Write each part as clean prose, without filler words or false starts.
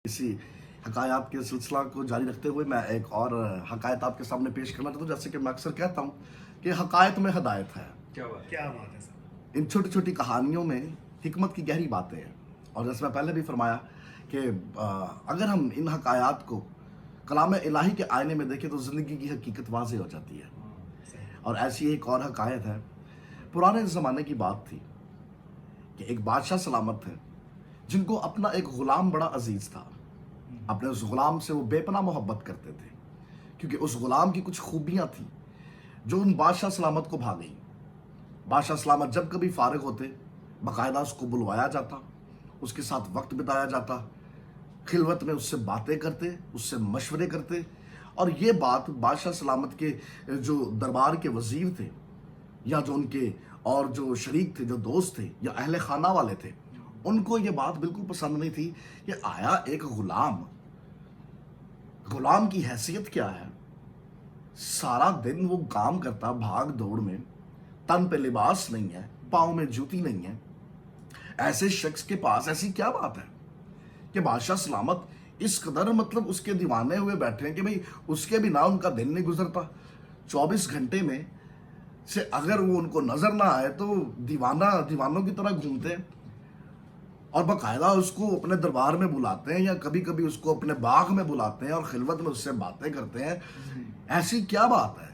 اسی حکایات کے سلسلہ کو جاری رکھتے ہوئے میں ایک اور حکایت آپ کے سامنے پیش کرنا چاہتا ہوں. جیسے کہ میں اکثر کہتا ہوں کہ حکایت میں ہدایت ہے. کیا بات ہے سر. ان چھوٹی چھوٹی کہانیوں میں حکمت کی گہری باتیں ہیں. اور جیسے میں پہلے بھی فرمایا کہ اگر ہم ان حکایات کو کلام الہی کے آئینے میں دیکھیں تو زندگی کی حقیقت واضح ہو جاتی ہے. اور ایسی ایک اور حکایت ہے. پرانے زمانے کی بات تھی کہ ایک بادشاہ سلامت تھے جن کو اپنا ایک غلام بڑا عزیز تھا. اپنے اس غلام سے وہ بے پناہ محبت کرتے تھے کیونکہ اس غلام کی کچھ خوبیاں تھیں جو ان بادشاہ سلامت کو بھا گئیں. بادشاہ سلامت جب کبھی فارغ ہوتے باقاعدہ اس کو بلوایا جاتا, اس کے ساتھ وقت بتایا جاتا, خلوت میں اس سے باتیں کرتے, اس سے مشورے کرتے. اور یہ بات بادشاہ سلامت کے جو دربار کے وزیر تھے یا جو ان کے اور جو شریک تھے, جو دوست تھے یا اہل خانہ والے تھے, ان کو یہ بات بالکل پسند نہیں تھی کہ آیا ایک غلام کی حیثیت کیا ہے, سارا دن وہ کام کرتا بھاگ دوڑ میں, تن پہ لباس نہیں ہے, پاؤں میں جوتی نہیں ہے, ایسے شخص کے پاس ایسی کیا بات ہے کہ بادشاہ سلامت اس قدر مطلب اس کے دیوانے ہوئے بیٹھے ہیں کہ بھئی اس کے بنا ان کا دن نہیں گزرتا. 24 گھنٹے میں سے اگر وہ ان کو نظر نہ آئے تو دیوانوں کی طرح گھومتے ہیں اور باقاعدہ اس کو اپنے دربار میں بلاتے ہیں یا کبھی کبھی اس کو اپنے باغ میں بلاتے ہیں اور خلوت میں اس سے باتیں کرتے ہیں. ایسی کیا بات ہے؟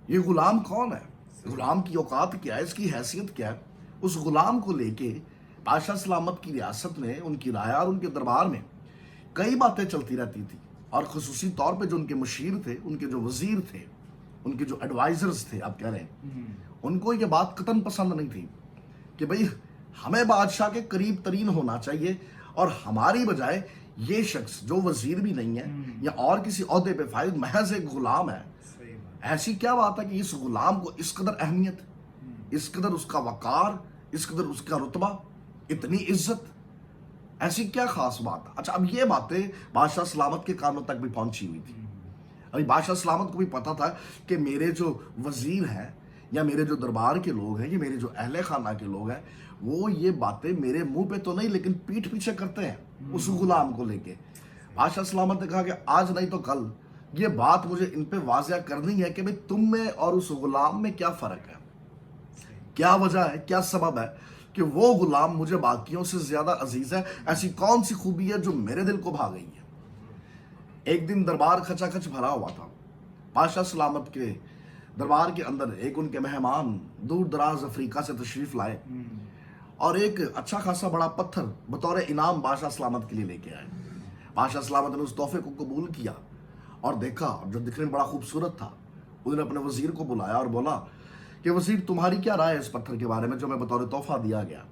یہ غلام کون ہے؟ غلام کی اوقات کیا ہے؟ اس کی حیثیت کیا ہے؟ اس غلام کو لے کے بادشاہ سلامت کی ریاست میں, ان کی رعایا اور ان کے دربار میں کئی باتیں چلتی رہتی تھی. اور خصوصی طور پہ جو ان کے مشیر تھے, ان کے جو وزیر تھے, ان کے جو ایڈوائزرز تھے, آپ کہہ رہے ہیں, ان کو یہ بات قطعاً پسند نہیں تھی کہ بھئی ہمیں بادشاہ کے قریب ترین ہونا چاہیے اور ہماری بجائے یہ شخص جو وزیر بھی نہیں ہے یا اور کسی عہدے پہ فائز, محض ایک غلام ہے. ایسی کیا بات ہے کہ اس غلام کو اس قدر اہمیت, اس قدر اس کا وقار, اس قدر اس کا رتبہ, اتنی عزت, ایسی کیا خاص بات ہے؟ اچھا, اب یہ باتیں بادشاہ سلامت کے کانوں تک بھی پہنچی ہوئی تھی. ابھی بادشاہ سلامت کو بھی پتا تھا کہ میرے جو وزیر ہیں یا میرے جو دربار کے لوگ ہیں یا میرے جو اہل خانہ کے لوگ ہیں, وہ یہ باتیں میرے منہ پہ تو نہیں لیکن پیٹھ پیچھے کرتے ہیں اس غلام کو لے کے. بادشاہ سلامت نے کہا کہ آج نہیں تو کل یہ بات مجھے ان پہ واضح کرنی ہے کہ بھئی تم میں اور اس غلام میں کیا فرق ہے, کیا وجہ ہے, کیا سبب ہے کہ وہ غلام مجھے باقیوں سے زیادہ عزیز ہے. ایسی کون سی خوبی ہے جو میرے دل کو بھا گئی ہے؟ ایک دن دربار کھچا کھچ بھرا ہوا تھا. بادشاہ سلامت کے دربار کے اندر ایک ان کے مہمان دور دراز افریقہ سے تشریف لائے اور ایک اچھا خاصا بڑا پتھر بطور انعام بادشاہ سلامت کے لیے لے کے آئے. بادشاہ سلامت نے اس تحفے کو قبول کیا اور دیکھا, جو دکھنے میں بڑا خوبصورت تھا. انہوں نے اپنے وزیر کو بلایا اور بولا کہ وزیر تمہاری کیا رائے ہے اس پتھر کے بارے میں جو میں بطور تحفہ دیا گیا؟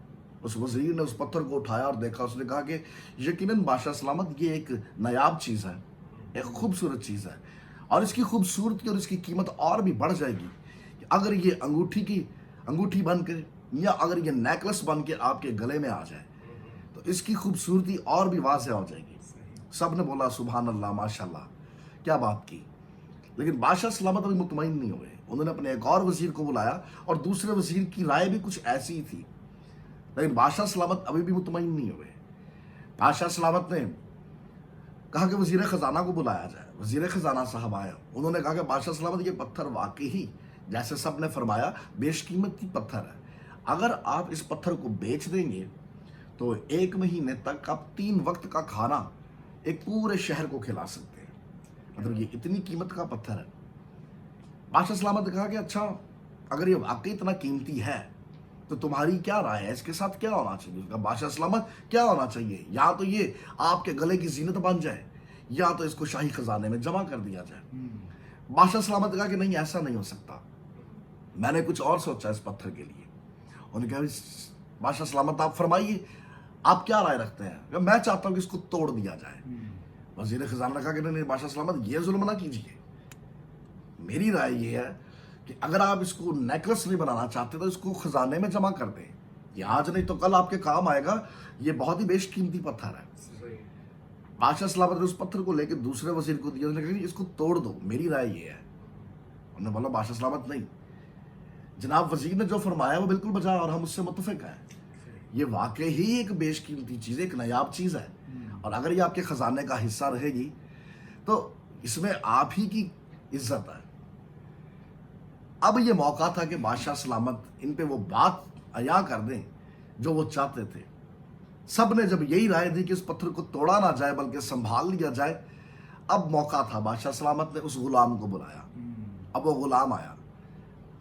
اس وزیر نے اس پتھر کو اٹھایا اور دیکھا. اس نے کہا کہ یقیناً بادشاہ سلامت یہ ایک نایاب چیز ہے, ایک خوبصورت چیز ہے, اور اس کی خوبصورتی اور اس کی قیمت اور بھی بڑھ جائے گی اگر یہ انگوٹھی بن کے یا اگر یہ نیکلس بن کے آپ کے گلے میں آ جائے تو اس کی خوبصورتی اور بھی واضح ہو جائے گی. سب نے بولا سبحان اللہ, ماشاءاللہ, کیا بات کی. لیکن بادشاہ سلامت ابھی مطمئن نہیں ہوئے. انہوں نے اپنے ایک اور وزیر کو بلایا اور دوسرے وزیر کی رائے بھی کچھ ایسی ہی تھی, لیکن بادشاہ سلامت ابھی بھی مطمئن نہیں ہوئے. بادشاہ سلامت نے کہا کہ وزیر خزانہ کو بلایا جائے. وزیر خزانہ صاحب آیا. انہوں نے کہا کہ بادشاہ سلامت یہ پتھر واقعی جیسے سب نے فرمایا بیش قیمتی پتھر ہے. اگر آپ اس پتھر کو بیچ دیں گے تو 1 مہینے تک آپ 3 وقت کا کھانا ایک پورے شہر کو کھلا سکتے ہیں. مطلب یہ اتنی قیمت کا پتھر ہے. بادشاہ سلامت نے کہا کہ اچھا, اگر یہ واقعی اتنا قیمتی ہے تو تمہاری کیا رائے ہے, اس کے ساتھ کیا ہونا چاہیے؟ اس کا بادشاہ سلامت کیا ہونا چاہیے, یا تو یہ آپ کے گلے کی زینت بن جائے یا تو اس کو شاہی خزانے میں جمع کر دیا جائے. بادشاہ سلامت نے کہا کہ نہیں, ایسا نہیں ہو سکتا, میں نے کچھ اور سوچا اس پتھر کے لیے. انہوں نے کہا بادشاہ سلامت آپ فرمائیے, آپ کیا رائے رکھتے ہیں؟ میں چاہتا ہوں کہ اس کو توڑ دیا جائے. وزیر خزانہ نے کہا کہ نہیں بادشاہ سلامت, یہ ظلم نہ کیجیے. میری رائے یہ ہے کہ اگر آپ اس کو نیکلس نہیں بنانا چاہتے تو اس کو خزانے میں جمع کر دیں, یہ آج نہیں تو کل آپ کے کام آئے گا, یہ بہت ہی بیش قیمتی پتھر ہے. بادشاہ سلامت نے اس پتھر کو لے کے دوسرے وزیر کو دیا. انہوں نے کہا کہ اس کو توڑ دو, میری رائے یہ ہے. انہوں نے بولا بادشاہ سلامت نہیں, جناب وزیر نے جو فرمایا وہ بالکل بجا اور ہم اس سے متفق ہیں. یہ واقعی ایک بیش قیمتی چیز ہے, ایک نایاب چیز ہے, اور اگر یہ آپ کے خزانے کا حصہ رہے گی تو اس میں آپ ہی کی عزت ہے۔ اب یہ موقع تھا کہ بادشاہ سلامت ان پہ وہ بات عیاں کر دیں جو وہ چاہتے تھے۔ سب نے جب یہی رائے دی کہ اس پتھر کو توڑا نہ جائے بلکہ سنبھال لیا جائے، اب موقع تھا۔ بادشاہ سلامت نے اس غلام کو بلایا۔ اب وہ غلام آیا۔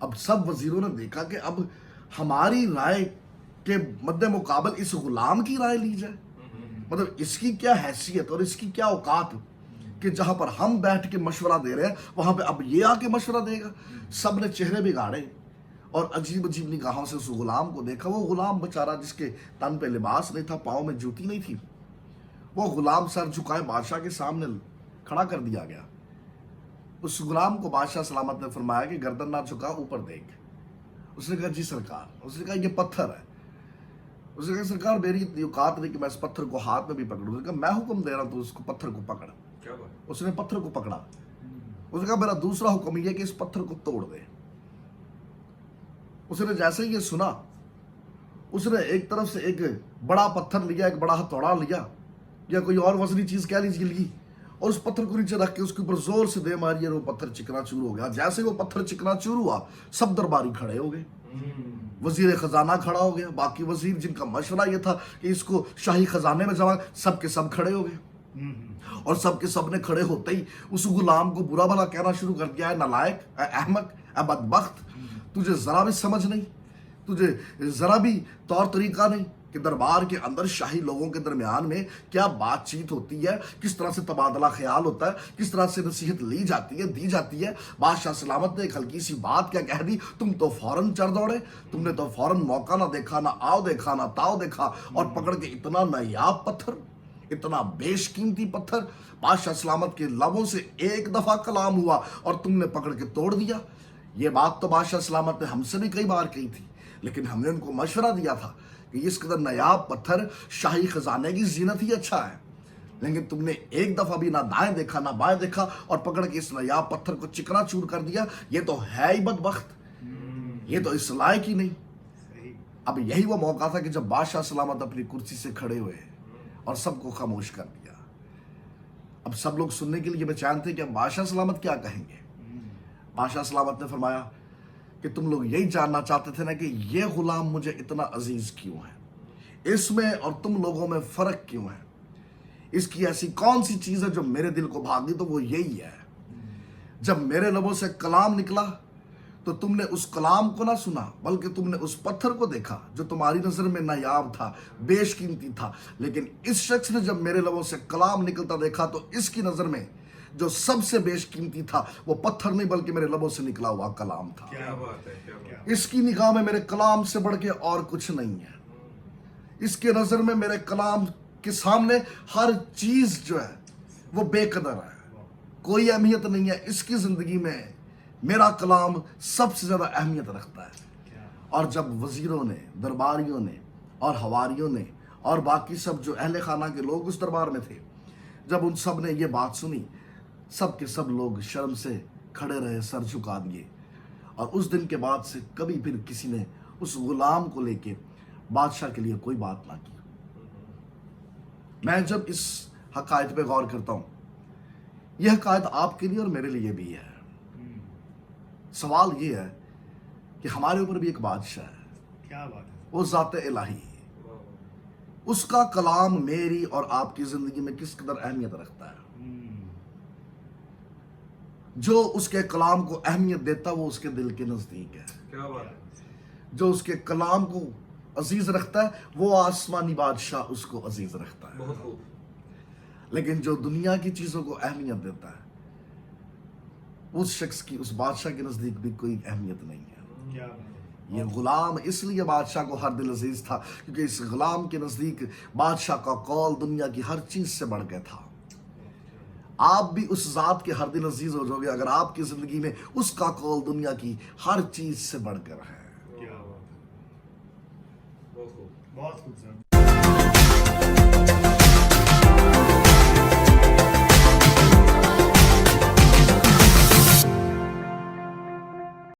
اب سب وزیروں نے دیکھا کہ اب ہماری رائے کے مد مقابل اس غلام کی رائے لی جائے، مطلب اس کی کیا حیثیت اور اس کی کیا اوقات کہ جہاں پر ہم بیٹھ کے مشورہ دے رہے ہیں وہاں پہ اب یہ آ کے مشورہ دے گا۔ سب نے چہرے بگاڑے اور عجیب عجیب نگاہوں سے اس غلام کو دیکھا۔ وہ غلام بیچارہ جس کے تن پہ لباس نہیں تھا، پاؤں میں جوتی نہیں تھی، وہ غلام سر جھکائے بادشاہ کے سامنے کھڑا کر دیا گیا۔ اس غلام کو بادشاہ سلامت نے فرمایا کہ گردن نہ جھکا، اوپر دیکھ۔ اس نے کہا جی سرکار۔ اس نے کہا یہ پتھر ہے۔ اس نے کہا سرکار میری اتنی اوقات نہیں کہ میں اس پتھر کو ہاتھ میں بھی پکڑوں۔ اس نے کہا میں حکم دے رہا ہوں تو اس کو پتھر کو پکڑ۔ اس نے پتھر کو پکڑا۔ اس نے کہا میرا دوسرا حکم یہ کہ اس پتھر کو توڑ دے۔ اس نے جیسے یہ سنا، اس نے ایک طرف سے ایک بڑا پتھر لیا، ایک بڑا ہتھوڑا لیا یا کوئی اور وزنی چیز کہہ لیجیے لی، اور اس پتھر کو نیچے رکھ کے اس کے اوپر زور سے دے ماری اور وہ پتھر چکنا چور ہو گیا۔ جیسے وہ پتھر چکنا چور ہوا، سب درباری کھڑے ہو گئے۔ وزیر خزانہ کھڑا ہو گیا، باقی وزیر جن کا مشورہ یہ تھا کہ اس کو شاہی خزانے میں جمع، سب کے سب کھڑے ہو گئے۔ اور سب کے سب نے کھڑے ہوتے ہی اس غلام کو برا بھلا کہنا شروع کر دیا، اے نالائق، اے احمق، اے بدبخت، تجھے ذرا بھی سمجھ نہیں، تجھے ذرا بھی طور طریقہ نہیں کہ دربار کے اندر شاہی لوگوں کے درمیان میں کیا بات چیت ہوتی ہے، کس طرح سے تبادلہ خیال ہوتا ہے، کس طرح سے نصیحت لی جاتی ہے، دی جاتی ہے۔ بادشاہ سلامت نے ایک ہلکی سی بات کیا کہہ دی، تم تو فوراً چڑھ دوڑے، تم نے تو فوراً موقع نہ دیکھا، نہ آؤ دیکھا، نہ تاؤ دیکھا، اور پکڑ کے اتنا نایاب پتھر، اتنا بیش قیمتی پتھر بادشاہ سلامت کے لبوں سے ایک دفعہ کلام ہوا اور تم نے پکڑ کے توڑ دیا۔ یہ بات تو بادشاہ سلامت نے ہم سے بھی کئی بار کہی تھی، لیکن ہم نے ان کو مشورہ دیا تھا کہ اس قدر نایاب پتھر شاہی خزانے کی زینت ہی اچھا ہے، لیکن تم نے ایک دفعہ بھی نہ دائیں دیکھا نہ بائیں دیکھا اور پکڑ کے اس نایاب پتھر کو چکنا چور کر دیا۔ یہ تو ہے ہی بدبخت، یہ تو اس لائق ہی نہیں۔ اب یہی وہ موقع تھا کہ جب بادشاہ سلامت اپنی کرسی سے کھڑے ہوئے اور سب کو خاموش کر دیا۔ اب سب لوگ سننے کے لیے بے چین تھے کہ اب بادشاہ سلامت کیا کہیں گے۔ بادشاہ سلامت نے فرمایا کہ تم لوگ یہی جاننا چاہتے تھے نا کہ یہ غلام مجھے اتنا عزیز کیوں ہے، اس میں اور تم لوگوں میں فرق کیوں ہے، اس کی ایسی کون سی چیز ہے جو میرے دل کو بھاگی، تو وہ یہی ہے جب میرے لبوں سے کلام نکلا تو تم نے اس کلام کو نہ سنا بلکہ تم نے اس پتھر کو دیکھا جو تمہاری نظر میں نایاب تھا، بیش قیمتی تھا، لیکن اس شخص نے جب میرے لبوں سے کلام نکلتا دیکھا تو اس کی نظر میں جو سب سے بیش قیمتی تھا وہ پتھر نہیں بلکہ میرے لبوں سے نکلا ہوا کلام تھا۔ کیا بات ہے، کیا بات اس کی نگاہ میں میرے کلام سے بڑھ کے اور کچھ نہیں ہے۔ اس کے نظر میں میرے کلام کے سامنے ہر چیز جو ہے وہ بے قدر ہے، کوئی اہمیت نہیں ہے۔ اس کی زندگی میں میرا کلام سب سے زیادہ اہمیت رکھتا ہے۔ اور جب وزیروں نے، درباریوں نے اور حواریوں نے اور باقی سب جو اہل خانہ کے لوگ اس دربار میں تھے، جب ان سب نے یہ بات سنی، سب کے سب لوگ شرم سے کھڑے رہے، سر جھکا دیے، اور اس دن کے بعد سے کبھی پھر کسی نے اس غلام کو لے کے بادشاہ کے لیے کوئی بات نہ کی۔ میں جب اس حقائق پہ غور کرتا ہوں، یہ حقائق آپ کے لیے اور میرے لیے بھی ہے۔ سوال یہ ہے کہ ہمارے اوپر بھی ایک بادشاہ ہے، کیا بات ہے، وہ ذات الہی ہے۔ اس کا کلام میری اور آپ کی زندگی میں کس قدر اہمیت رکھتا ہے۔ جو اس کے کلام کو اہمیت دیتا وہ اس کے دل کے نزدیک ہے۔ کیا بات ہے، جو اس کے کلام کو عزیز رکھتا ہے وہ آسمانی بادشاہ اس کو عزیز رکھتا ہے۔ بہت خوب۔ لیکن جو دنیا کی چیزوں کو اہمیت دیتا ہے اس شخص کی، اس بادشاہ کے نزدیک بھی کوئی اہمیت نہیں ہے۔ کیا بات ہے، یہ غلام اس لیے بادشاہ کو ہر دل عزیز تھا کیونکہ اس غلام کے نزدیک بادشاہ کا قول دنیا کی ہر چیز سے بڑھ گیا تھا۔ آپ بھی اس ذات کے ہر دل عزیز ہو جاؤ گے اگر آپ کی زندگی میں اس کا قول دنیا کی ہر چیز سے بڑھ کر ہے۔ کیا بات ہے، بہت خوب، بہت خوب سر۔